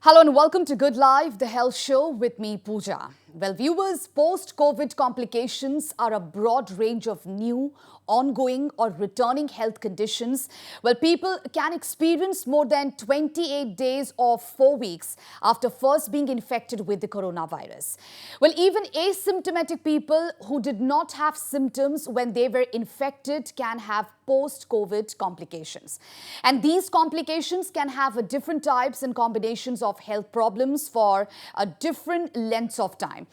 Hello and welcome to Good Life, the health show with me, Puja. Well, viewers, post-COVID complications are a broad range of new, ongoing or returning health conditions. Well, people can experience more than 28 days or 4 weeks after first being infected with the coronavirus. Well, even asymptomatic people who did not have symptoms when they were infected can have post-COVID complications. And these complications can have different types and combinations of health problems for different lengths of time.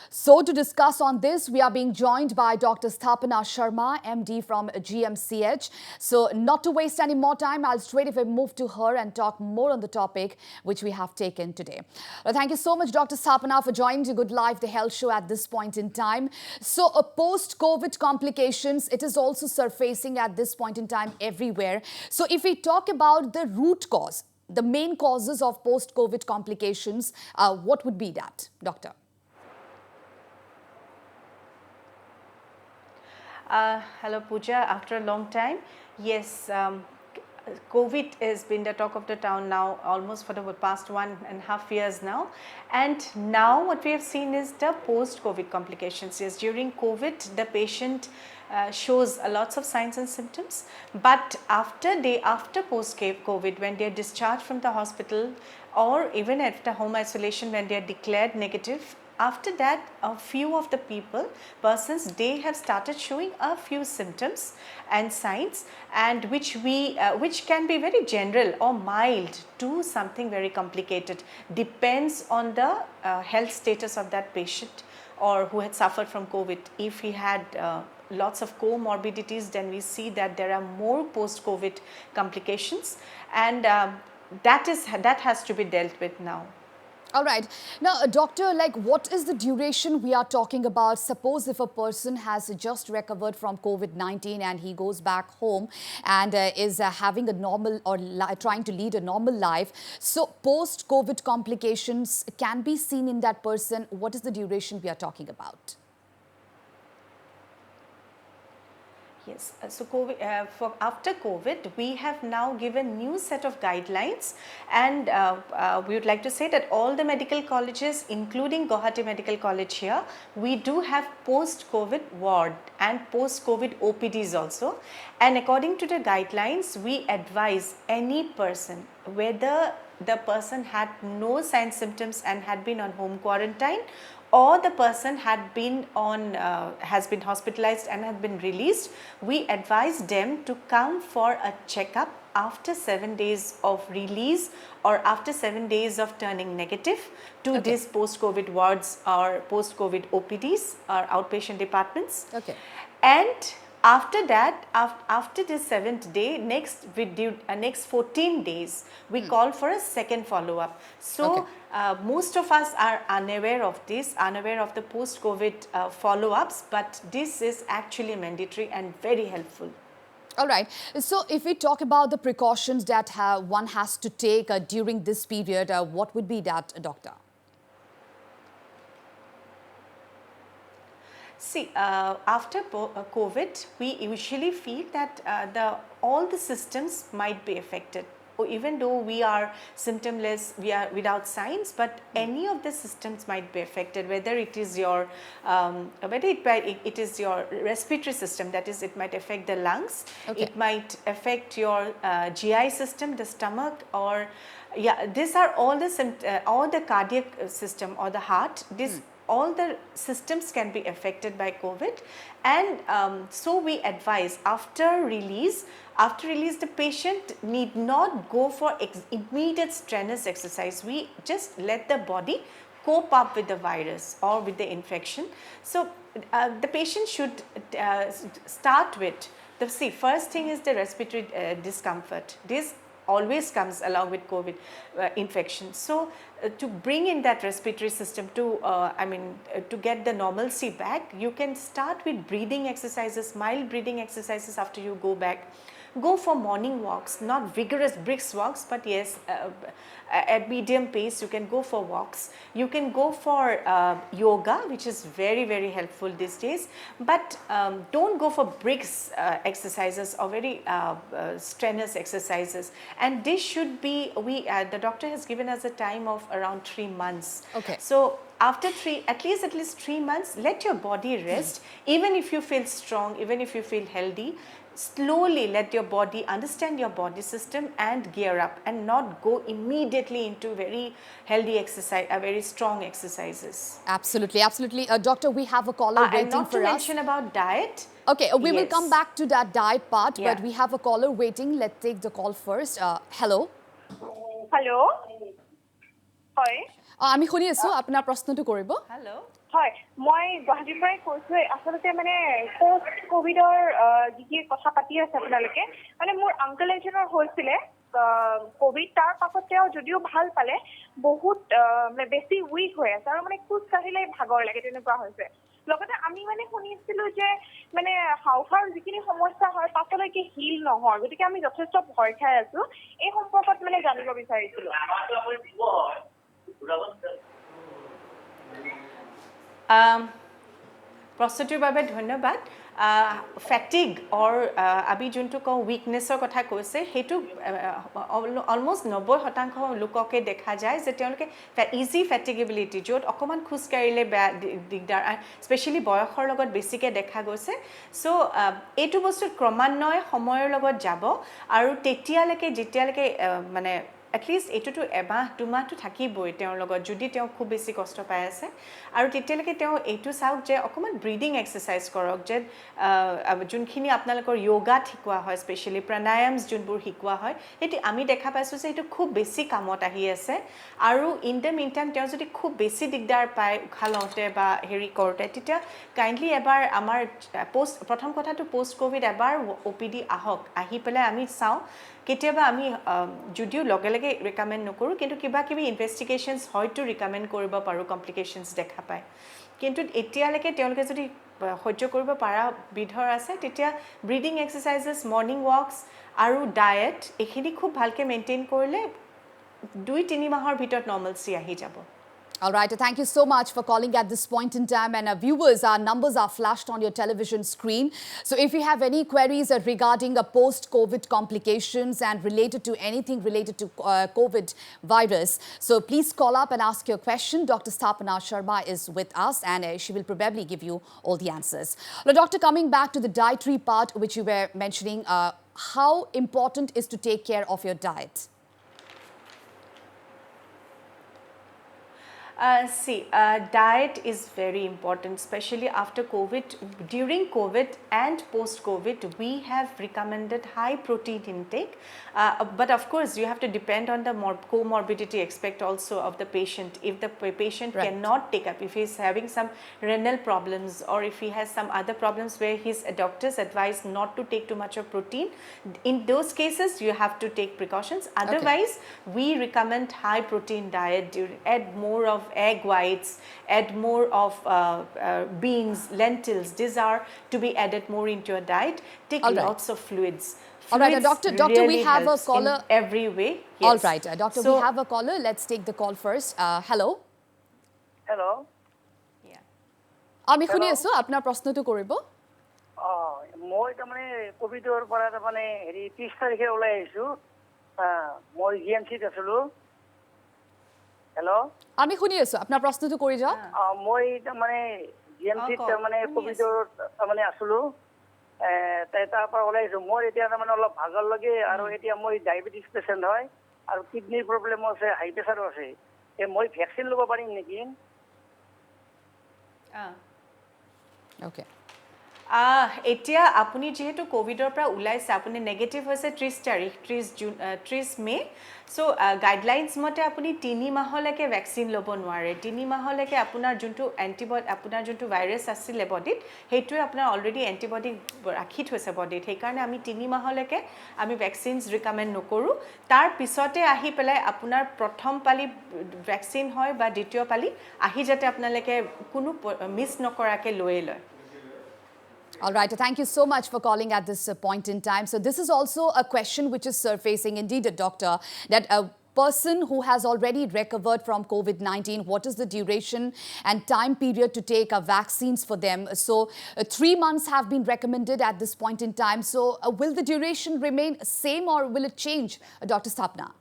So to discuss on this, we are being joined by Dr. Sthapana Sarmah, MD from GMCH. So not to waste any more time, I'll straight away move to her and talk more on the topic which we have taken today. Well, thank you so much, Dr. Sthapana, for joining the Good Life, the health show at this point in time. So post-COVID complications, it is also surfacing at this point in time everywhere. So if we talk about the root cause, the main causes of post-COVID complications, what would be that, Doctor? Hello Puja, after a long time, yes, COVID has been the talk of the town now almost for the past 1.5 years now, and now what we have seen is the post-COVID complications. Yes, during COVID the patient shows lots of signs and symptoms, but after post-COVID, when they are discharged from the hospital or even after home isolation, when they are declared negative, after that, a few of the persons, they have started showing a few symptoms and signs, and which can be very general or mild to something very complicated. Depends on the health status of that patient or who had suffered from COVID. If he had lots of comorbidities, then we see that there are more post-COVID complications, and that has to be dealt with now. All right. Now, doctor, what is the duration we are talking about? Suppose if a person has just recovered from COVID-19 and he goes back home and is having a normal or trying to lead a normal life. So post-COVID complications can be seen in that person. What is the duration we are talking about? Yes, so after COVID, we have now given new set of guidelines, and we would like to say that all the medical colleges, including Guwahati Medical College here, we do have post-COVID ward and post-COVID OPDs also. And according to the guidelines, we advise any person, whether the person had no signs, symptoms and had been on home quarantine, or the person had been has been hospitalized and had been released, we advise them to come for a checkup after 7 days of release or after 7 days of turning negative to these post-COVID wards or post-COVID OPDs or outpatient departments. Okay. And after that, after the 7th day, next 14 days, we call for a second follow-up. So, most of us are unaware of this, unaware of the post-COVID follow-ups, but this is actually mandatory and very helpful. All right. So, if we talk about the precautions that one has to take during this period, what would be that, doctor? See, after COVID, we usually feel that all the systems might be affected. Even though we are symptomless, we are without signs, but any of the systems might be affected. Whether it is your it is your respiratory system, that is, it might affect the lungs. It might affect your GI system, the stomach, or these are all the cardiac system or the heart. All the systems can be affected by COVID, and so we advise after release the patient need not go for immediate strenuous exercise. We just let the body cope up with the virus or with the infection. So the patient should start with first thing is the respiratory discomfort. This always comes along with COVID infection. So to bring in that respiratory system to get the normalcy back, you can start with breathing exercises, mild breathing exercises after you go back. go for morning walks, not vigorous brisk walks, but yes, at medium pace, you can go for walks. You can go for yoga, which is very, very helpful these days. But don't go for brisk exercises or very strenuous exercises. And this should be, the doctor has given us a time of around 3 months. Okay. So after at least 3 months, let your body rest. Even if you feel strong, even if you feel healthy, slowly let your body understand your body system and gear up, and not go immediately into very healthy exercise, very strong exercises. Absolutely, absolutely. Doctor, we have a caller waiting And not for to us. mention about diet. Okay, we will Yes. come back to that diet part, Yeah. but we have a caller waiting. Let's take the call first. Hello. Hello. Hi. আমি শুনি আছো আপোনাৰ প্ৰশ্নটো কৰিব Hello. হয় মই গুৱাহাটীৰ পৰাই কৈছো আচলতে মানে পোষ্ট কোভিডৰ যি কথা পাতি আছে আপোনালোকে মানে মোৰ আংকল এজনৰ হৈছিলে কোভিড তাৰ পাছত তেওঁ যদিও ভাল পালে বহুত মানে বেছি উইক হৈ আছে আৰু মানে খোজ কাঢ়িলে ভাগৰ লাগে তেনেকুৱা হৈছে লগতে আমি মানে শুনিছিলো যে মানে হাওফাৰ যিখিনি সমস্যা হয় পাছলৈকে হিল নহয় গতিকে আমি যথেষ্ট ভয় খাই আছো এই সম্পৰ্কত মানে জানিব বিচাৰিছিলো প্ৰস্তুতিৰ বাবে ধন্যবাদ ফেটিগ অৰ আমি যোনটো কওঁ উইকনেছৰ কথা কৈছে সেইটো অলমষ্ট 90% লোককে দেখা যায় যে তেওঁলোকে ইজি ফেটিগেবিলিটি য'ত অকণমান খোজকাঢ়িলে বেয়া দিগদাৰ স্পেচিয়েলি বয়সৰ লগত বেছিকৈ দেখা গৈছে চ' এইটো বস্তুত ক্ৰমান্বয়ে সময়ৰ লগত যাব আৰু যেতিয়ালৈকে মানে এটলিষ্ট এইটোতো এমাহ দুমাহটো থাকিবই তেওঁৰ লগত যদি তেওঁ খুব বেছি কষ্ট পাই আছে আৰু তেতিয়ালৈকে তেওঁ এইটো চাওক যে অকণমান ব্ৰিডিং এক্সাৰচাইজ কৰক যে যোনখিনি আপোনালোকৰ য়োগাত শিকোৱা হয় স্পেচিয়েলি প্ৰাণায়ামছ যোনবোৰ শিকোৱা হয় সেইটো আমি দেখা পাইছোঁ যে এইটো খুব বেছি কামত আহি আছে আৰু ইন দ্য মিন টাইম তেওঁ যদি খুব বেছি দিগদাৰ পায় উশাহ লওঁতে বা হেৰি কৰোঁতে তেতিয়া কাইণ্ডলি এবাৰ আমাৰ প্ৰথম কথাটো পোষ্ট কোভিড এবাৰ OPD আহক আহি পেলাই আমি চাওঁ কেতিয়াবা আমি যদিও লগে লগে ৰিকমেণ্ড নকৰোঁ কিন্তু কিবা কিবি ইনভেষ্টিগেশ্যনছ হয়তো ৰিকমেণ্ড কৰিব পাৰোঁ কমপ্লিকেশ্যনছ দেখা পায় কিন্তু এতিয়ালৈকে তেওঁলোকে যদি সহ্য কৰিব পৰা বিধৰ আছে তেতিয়া ব্ৰিডিং এক্সাৰচাইজেছ মৰ্ণিং ৱাকছ আৰু ডায়েট এইখিনি খুব ভালকৈ মেইনটেইন কৰিলে 2-3 মাহৰ ভিতৰত নৰ্মেলচি আহি যাব All right, thank you so much for calling at this point in time. And viewers, our numbers are flashed on your television screen. So if you have any queries regarding post-COVID complications and related to anything related to COVID virus, so please call up and ask your question. Dr. Sthapana Sarmah is with us and she will probably give you all the answers. Now, Doctor, coming back to the dietary part which you were mentioning, how important is to take care of your diet? Diet is very important, especially after COVID. During COVID and post-COVID, we have recommended high protein intake. But of course, you have to depend on the comorbidity aspect also of the patient. If the patient cannot take up, if he's having some renal problems or if he has some other problems where his doctors advise not to take too much of protein, in those cases, you have to take precautions. Otherwise, we recommend high protein diet. Add more of egg whites, add more of beans, lentils. These are to be added more into your diet. Take lots of fluids. All right, Doctor, really we have a caller. In every way. Yes. All right, Doctor, we have a caller. Let's take the call first. Hello. Hello. Yeah. আমি শুনি আছো আপোনাৰ প্ৰশ্নটো কৰিব মই তাৰমানে কোভিডৰ পৰা তাৰমানে 30 তাৰিখে ওলাই আহিছো মই GMCH আছিলো হেল্ল' আমি শুনি আছো আপোনাৰ প্ৰশ্নটো কৰি যাওক মই তাৰমানে GMCH তাৰমানে কোভিডৰ তাৰমানে আছিলো তাৰ পৰা ওলাই আহিছো মোৰ এতিয়া তাৰমানে অলপ ভাগৰ লাগে আৰু এতিয়া মই ডায়েবেটিছ পেচেণ্ট হয় আৰু কিডনিৰ প্ৰব্লেম আছে হাই প্ৰেছাৰো আছে মই ভেকচিন ল'ব পাৰিম নেকি Okay. এতিয়া আপুনি যেহেতু কোভিডৰ পৰা ওলাইছে আপুনি নেগেটিভ হৈছে 30 তাৰিখ 30 মে সো গাইডলাইনছ মতে আপুনি 3 মাহলৈকে ভ্যাকচিন ল'ব নোৱাৰে 3 মাহলৈকে আপোনাৰ যোনটো এন্টিবডি আপোনাৰ যোনটো ভাইৰাছ আছিল বডিত হেইটোৱে আপোনাৰ অলৰেডি এন্টিবডি ৰাখি থৈছে বডিত সেই কাৰণে আমি 3 মাহলৈকে আমি ভ্যাকচিনছ ৰিকমেণ্ড নকৰো তাৰ পিছতে আহি পেলাই আপোনাৰ প্ৰথম পালি ভ্যাকচিন হয় বা দ্বিতীয় পালি আহি যাতে আপোনালোকে কোনো মিছ নকৰাকে লৈ লয় All right. Thank you so much for calling at this point in time. So this is also a question which is surfacing, indeed, doctor, that a person who has already recovered from COVID-19, what is the duration and time period to take vaccines for them? So 3 months have been recommended at this point in time. So will the duration remain same or will it change, Dr. Sthapana?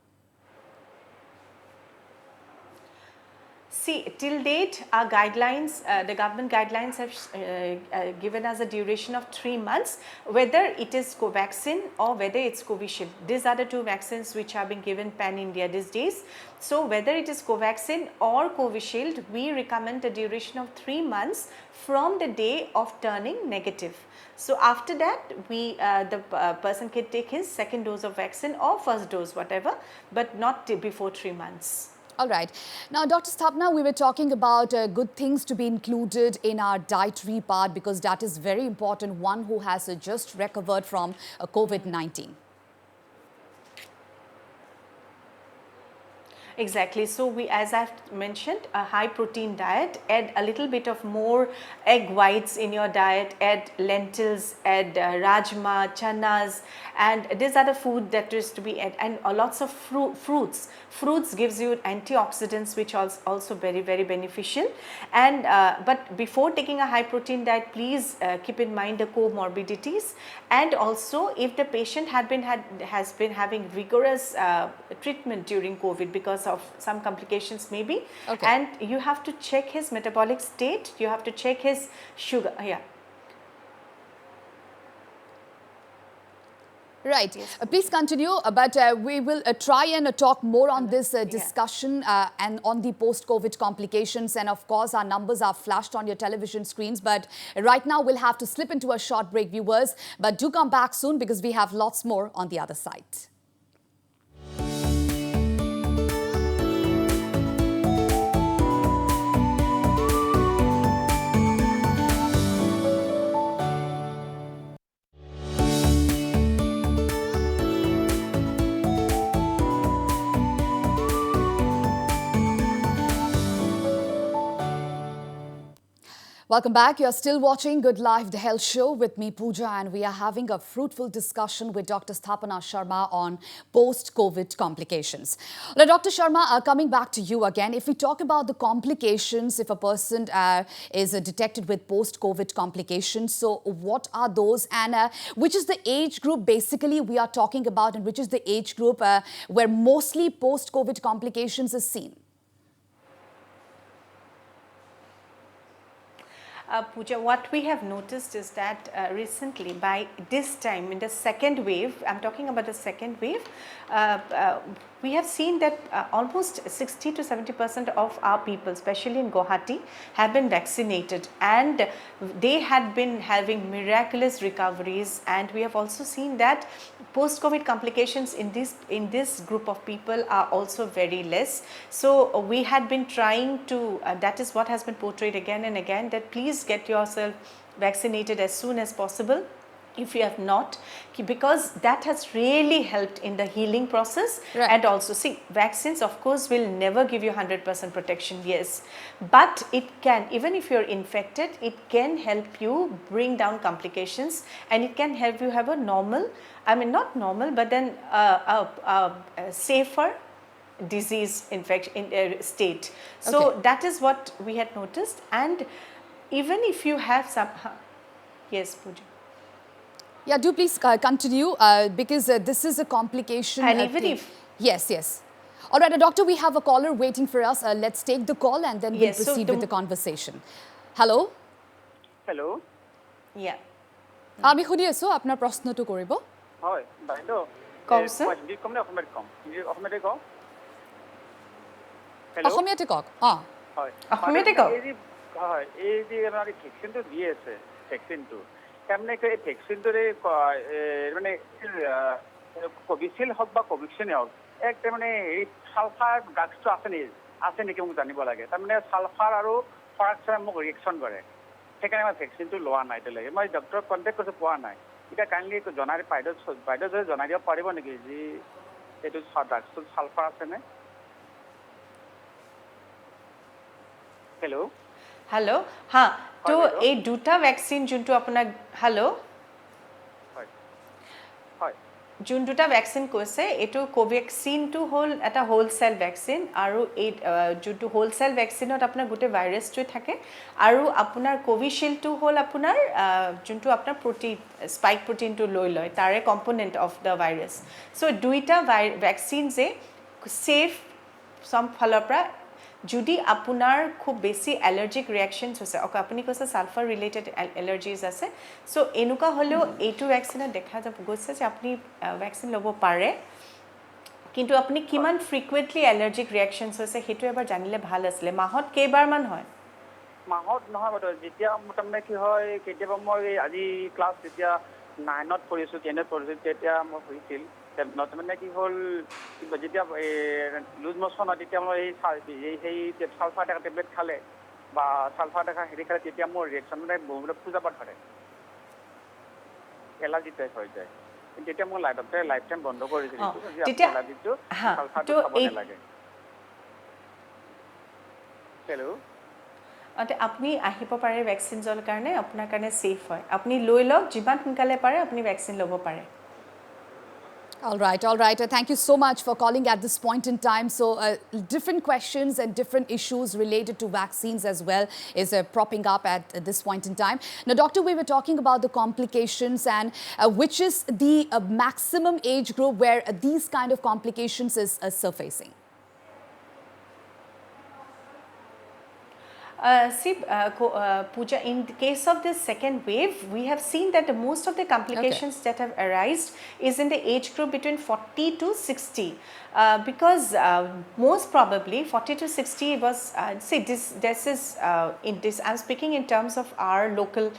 See, till date, our guidelines, the government guidelines have given us a duration of 3 months, whether it is Covaxin or whether it's Covishield. These are the two vaccines which are being given pan-India these days. So, whether it is Covaxin or Covishield, we recommend a duration of 3 months from the day of turning negative. So, after that, the person can take his second dose of vaccine or first dose, whatever, but not before 3 months. All right. Now, Dr. Sthapana, we were talking about good things to be included in our dietary part because that is very important, one who has just recovered from COVID-19. Exactly. So we, as I've mentioned, a high protein diet, add a little bit of more egg whites in your diet, add lentils, add rajma, chanas, and these are the food that is to be added, and lots of fruits. Fruits gives you antioxidants which are also very, very beneficial. And but before taking a high protein diet, please keep in mind the comorbidities, and also if the patient has been having rigorous treatment during COVID because of some complications maybe, okay. And you have to check his metabolic state, you have to check his sugar, Right. Yes. Please continue, but we will try and talk more on this discussion and on the post-COVID complications. And of course, our numbers are flashed on your television screens. But right now, we'll have to slip into a short break, viewers. But do come back soon because we have lots more on the other side. Welcome back. You're still watching Good Life, the Health Show with me, Puja, and we are having a fruitful discussion with Dr. Sthapana Sarmah on post-COVID complications. Now, Dr. Sarmah, coming back to you again, if we talk about the complications, if a person is detected with post-COVID complications, so what are those, and which is the age group basically we are talking about, and which is the age group where mostly post-COVID complications is seen? Puja, what we have noticed is that recently, by this time in the second wave, I'm talking about the second wave, we have seen that almost 60 to 70% of our people, especially in Guwahati, have been vaccinated, and they had been having miraculous recoveries. And we have also seen that post-COVID complications in this group of people are also very less. So we had been trying to, that is what has been portrayed again and again, that please get yourself vaccinated as soon as possible if you have not, because that has really helped in the healing process. Right. And also, see, vaccines of course will never give you 100% protection, yes, but it can, even if you're infected, it can help you bring down complications, and it can help you have a normal, I mean not normal, but then a safer disease infection state. So Okay. that is what we had noticed. And even if you have some, yes, Puja. Yeah, do please continue because this is a complication. And even if... Yes, yes. All right, doctor, we have a caller waiting for us. Let's take the call and then we'll proceed with the conversation. Hello? Hello? Yeah. আমি শুনি আছো আপোনাৰ প্ৰশ্নটো কৰিব হয় বাইদেউ কওক sir Hindi কম নে অসমীয়াত কম অসমীয়াতে কওক অসমীয়াতে কওক হয় অসমীয়াতে কওক হয় এই যে আমাৰ ভেকচিনটো দি আছে ভেকচিনটো তাৰমানে এই ভেকচিনটোৰে মানে কোভিচিল্ড হওক বা কোভিক্সিনে হওক এক তাৰমানে এই ছালফাৰ ড্ৰাগছটো আছে নেকি মোক জানিব লাগে তাৰমানে ছালফাৰ আৰু ফৰাক্সাৰে মোক ৰিয়েকশ্যন কৰে সেইকাৰণে মই ভেকচিনটো লোৱা নাই এতিয়ালৈকে মই ডক্টৰক কণ্টেক্ট কৰিছোঁ পোৱা নাই এতিয়া কাইণ্ডলি জনাই বাইদেউ যদি জনাই দিব পাৰিব নেকি যি এইটো ড্ৰাগছটো ছালফাৰ আছেনে हेलो हाँ তো এই দুটা ভ্যাকসিন যোনটো আপোনাৰ হেল্ল' হয় হয় যোন দুটা ভ্যাকসিন কৈছে এইটো কোভ্যাক্সিনটো হ'ল এটা হোলসেল ভ্যাকসিন আৰু এই যোনটো হোলসেল ভ্যাকসিনত আপোনাৰ গোটে ভাইৰাছটো থাকে আৰু আপোনাৰ কোভিশিল্ডটো হ'ল আপোনাৰ যোনটো আপোনাৰ প্ৰটিন স্পাইক প্ৰটিনটো লৈ লয় তাৰে component of the virus so দুইটা ভ্যাকসিন যে সেফ সম ফালৰ পৰা যদি আপোনাৰ খুব বেছি এলাৰ্জিক ৰিয়াকশনছ হৈছে আপুনি কৈছে সালফাৰ ৰিলেটেড এলাৰ্জিজ আছে সো এনেকুৱা হলেও এইটো ভ্যাকসিনত দেখা যাব গৈছে যে আপুনি ভ্যাকসিন ল'ব পাৰে কিন্তু আপুনি কিমান ফ্ৰিকুৱেন্টলি এলাৰ্জিক ৰিয়াকশনছ হৈছে সেইটো এবাৰ জানিলে ভাল আছিল মাহত কেইবাৰমান হয় মাহত নহয় বাৰু যেতিয়া মোটামুটি কি হয় কেতিয়াবা মই আজি ক্লাছ যেতিয়া 9ত পঢ়িছোঁ 10ত পঢ়িছোঁ তেতিয়া মই হৈছিল মানে কি হ'ল যেতিয়া লুজ মোচন হয় তেতিয়া মই সেই সালফাৰ থকা টেবলেট খালে বা সালফাৰ থকা হেৰি খালে তেতিয়া মোৰ ৰিয়েকশ্যন মানে বহুত পূজাপাত ধৰে এলাৰ্জি টাইপ হৈ যায় তেতিয়া মই লাইফ টাইম বন্ধ কৰিছিল এলাৰ্জিটো সালফাৰটো খাব নালাগে হেল্ল' আপুনি আহিব পাৰে ভ্যাকসিনৰ কাৰণে আপোনাৰ কাৰণে সেফ হয় আপুনি লৈ লওক যিমান সোনকালে পাৰে আপুনি ভ্যাকসিন ল'ব পাৰে All right, all right. Thank you so much for calling at this point in time. So, different questions and different issues related to vaccines as well is propping up at this point in time. Now, Doctor, we were talking about the complications and which is the maximum age group where these kind of complications is surfacing. Puja, in the case of this second wave, we have seen that most of the complications that have arisen is in the age group between 40 to 60. Because most probably 40 to 60 was, I'm speaking in terms of our local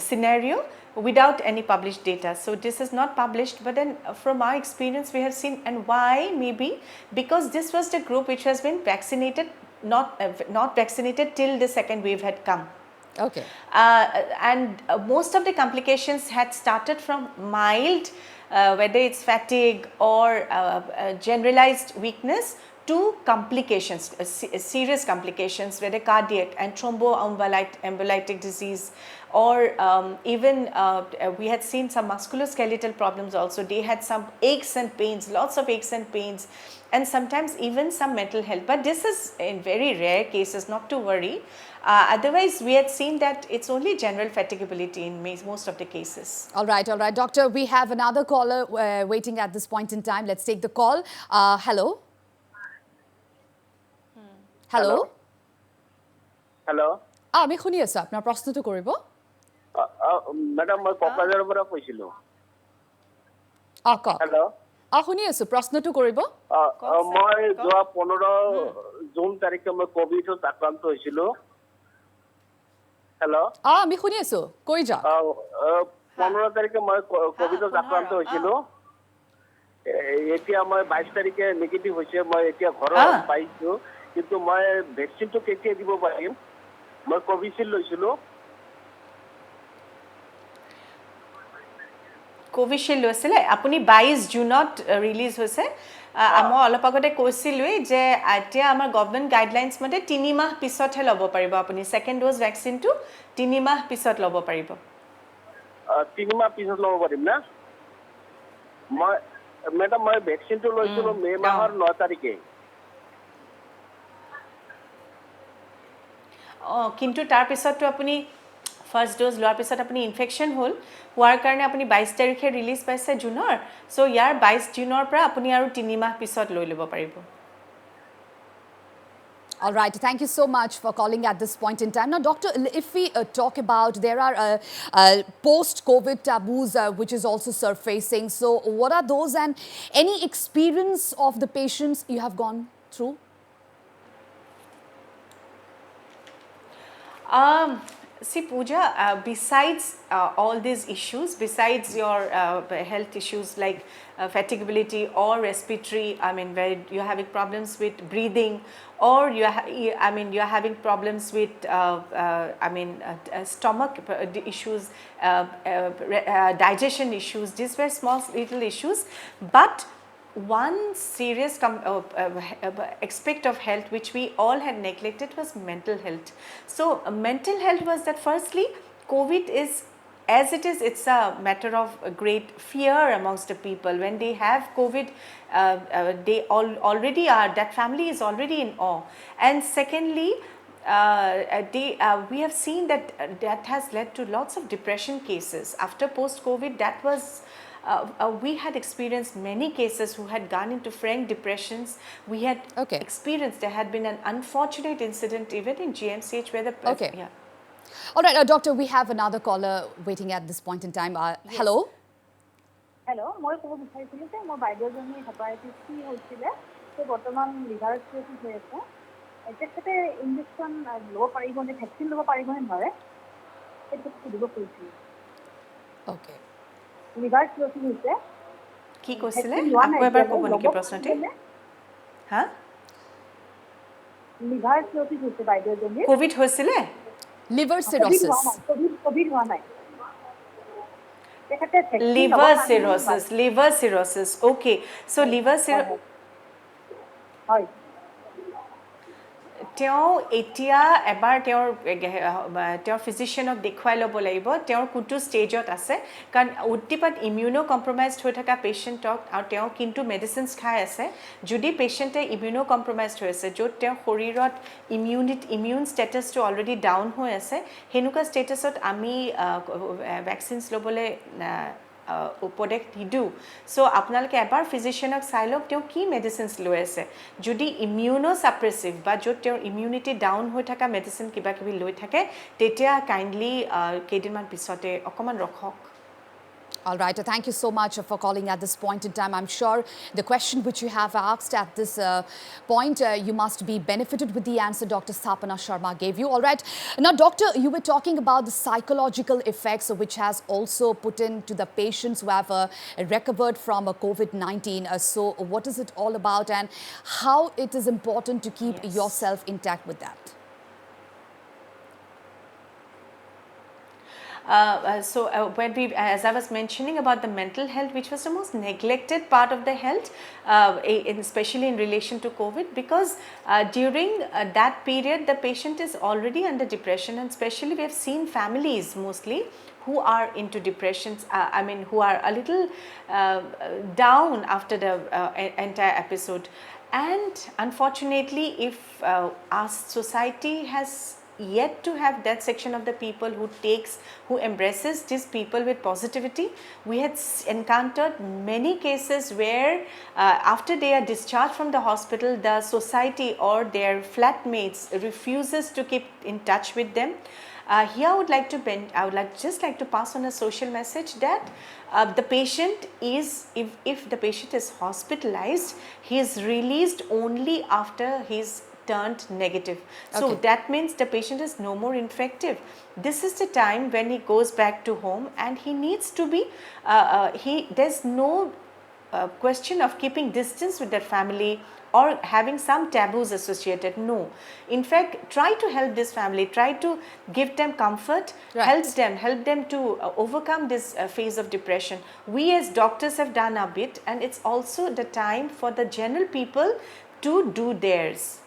scenario without any published data. So this is not published, but then from our experience we have seen, and why maybe because this was the group which has been vaccinated not vaccinated till the second wave had come. Okay. And most of the complications had started from mild, whether it's fatigue or generalized weakness, to complications, serious complications, whether cardiac and thromboembolic disease, or even we had seen some musculoskeletal problems also. They had some aches and pains, lots of aches and pains, and sometimes even some mental health. But this is in very rare cases, not to worry. Otherwise, we had seen that it's only general fatigability in most of the cases. All right, Doctor, we have another caller waiting at this point in time. Let's take the call. Hello. Hello. Hello. আমি শুনি আছো আপোনাৰ প্ৰশ্নটো কৰিব madam মই কক্ৰাঝাৰৰ পৰা কৈছিলোঁ hello' শুনি আছো প্ৰশ্নটো কৰিব মই যোৱা 15 জুন তাৰিখে মই কোভিডত আক্ৰান্ত হৈছিলোঁ হেল্ল' আমি শুনি আছো কৈ যা 15 তাৰিখে মই কোভিডত আক্ৰান্ত হৈছিলোঁ এতিয়া মই 22 তাৰিখে নেগেটিভ হৈছে মই এতিয়া ঘৰত পাইছোঁ কিন্তু মই ভ্যাকচিনটো কেতিয়া দিব পাৰিম মই কোভিশিল্ড লৈছিলোঁ কোভিশিল্ড লৈছিলে আপুনি 22 জুনত ৰিলিজ হৈছে মই অলপ আগতে কৈছিলোই যে এতিয়া আমাৰ গভৰ্নমেণ্ট গাইডলাইনছ মতে 3 মাহ পিছতহে ল'ব পাৰিব আপুনি সেকেন্ড ড'জ ভ্যাকচিনটো 3 মাহ পিছত ল'ব পাৰিব 3 মাহ পিছত ল'ব পাৰিম না মই ম্যাডাম মই ভ্যাকচিনটো লৈছিলোঁ মে মাহৰ 9 তাৰিখে কিন্তু তাৰ পিছতটো আপুনি ফাৰ্স্ট ড'জ লোৱাৰ পিছত আপুনি ইনফেকশন হ'ল হোৱাৰ কাৰণে আপুনি 22 তাৰিখে ৰিলিজ পাইছে জুনৰ সো ইয়াৰ 22 জুনৰ পৰা আপুনি আৰু 3 মাহ পিছত লৈ ল'ব পাৰিব All right, thank you so much for calling at this point in time. Now, Doctor, if we talk about, there are post-COVID taboos which is also surfacing. So, what are those and any experience of the patients you have gone through? See, Puja, besides all these issues, besides your health issues like fatigability or respiratory, I mean, where you're having problems with breathing, or you're having problems with, stomach issues, digestion issues. These were small little issues, but one serious aspect of health which we all had neglected was mental health. So mental health was that firstly, COVID is, as it is, it's a matter of great fear amongst the people. When they have COVID, they already are, that family is already in awe. And secondly, we have seen that that has led to lots of depression cases. After post-COVID, that was we had experienced many cases who had gone into frank depressions. We had experienced, there had been an unfortunate incident even in GMCH where the yeah. All right, doctor, we have another caller waiting at this point in time. Yes. Hello. Hello, মই ক'ব বিচাৰিছিলো যে মোৰ বাইদেউজনী hepatitis C হৈছিলে তো বৰ্তমান liver cirrhosis হৈ আছে তেখেতে ইনজেকশ্যন ল'ব পাৰিবনে ভেকচিন ল'ব পাৰিবনে নোৱাৰে সেইটো সুধিব খুজিছিলোঁ অ'কে লিভাৰ চিৰ'চিছ হৈছে কি কৈছিলে আকৌ এবাৰ ক'ব নেকি প্ৰশ্নটি হা লিভাৰ চিৰ'চিছ হৈছে বাইদেউজনী কোভিড হৈছিলে লিভাৰ চিৰ'চিছ কোভিড হোৱা নাই liver cirrhosis okay so liver cirrhosis হয় তেওঁ এতিয়া এবাৰ তেওঁৰ ফিজিচিয়ানক দেখুৱাই ল'ব লাগিব তেওঁৰ কোনটো ষ্টেজত আছে কাৰণ উদ্দীপক ইমিউনো কম্প্ৰমাইজড হৈ থকা পেশেণ্টক আৰু তেওঁ কিন্তু মেডিচিনছ খাই আছে যদি পেশেণ্টে ইমিউনো কম্প্ৰমাইজড হৈ আছে য'ত তেওঁৰ শৰীৰত ইমিউন ষ্টেটাছটো অলৰেডি ডাউন হৈ আছে হেনুকা ষ্টেটাছত আমি ভেকচিনছ ল'বলৈ উপদেশ নিদিওঁ সো আপোনালোকে এবাৰ ফিজিচিয়ানক চাই লওক তেওঁ কি মেডিচিনছ লৈ আছে যদি ইমিউনো সাপ্ৰেছিভ বা য'ত তেওঁৰ ইমিউনিটি ডাউন হৈ থকা মেডিচিন কিবা কিবি লৈ থাকে তেতিয়া কাইণ্ডলি কেইদিনমান পিছতে অকণমান ৰখক All right, thank you so much for calling at this point in time. I'm sure the question which you have asked at this point, you must be benefited with the answer Dr. Sthapana Sarmah gave you. All right. Now, doctor, you were talking about the psychological effects which has also put into the patients who have recovered from COVID-19. So what is it all about and how it is important to keep yourself intact with that? When we, as I was mentioning about the mental health, which was the most neglected part of the health, especially in relation to COVID, because during that period, the patient is already under depression, and especially we have seen families mostly who are into depressions, who are a little down after the entire episode. And unfortunately, if our society has yet to have that section of the people who embraces these people with positivity. We had encountered many cases where after they are discharged from the hospital, the society or their flatmates refuses to keep in touch with them. Here I would just like to pass on a social message that the patient is, if the patient is hospitalized, he is released only after he's turned negative. So that means the patient is no more infective. This is the time when he goes back to home and he needs to be, there's no question of keeping distance with their family or having some taboos associated. No. In fact, try to help this family, try to give them comfort, help them to overcome this phase of depression. We as doctors have done our bit, and it's also the time for the general people to do theirs.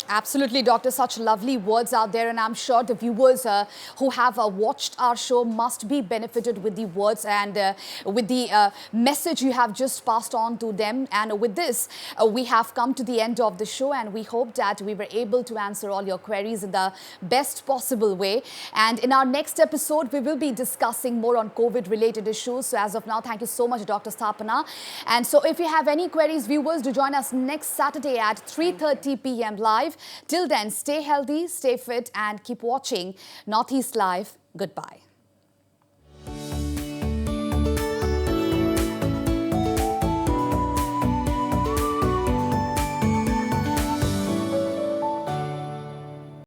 Absolutely, Doctor. Such lovely words out there, and I'm sure the viewers who have watched our show must be benefited with the words and with the message you have just passed on to them. And with this, we have come to the end of the show, and we hope that we were able to answer all your queries in the best possible way. And in our next episode, we will be discussing more on COVID-related issues. So as of now, thank you so much, Dr. Sthapana. And so if you have any queries, viewers, do join us next Saturday at 3:30 p.m. live. Till then, stay healthy, stay fit, and keep watching Northeast Live. Goodbye.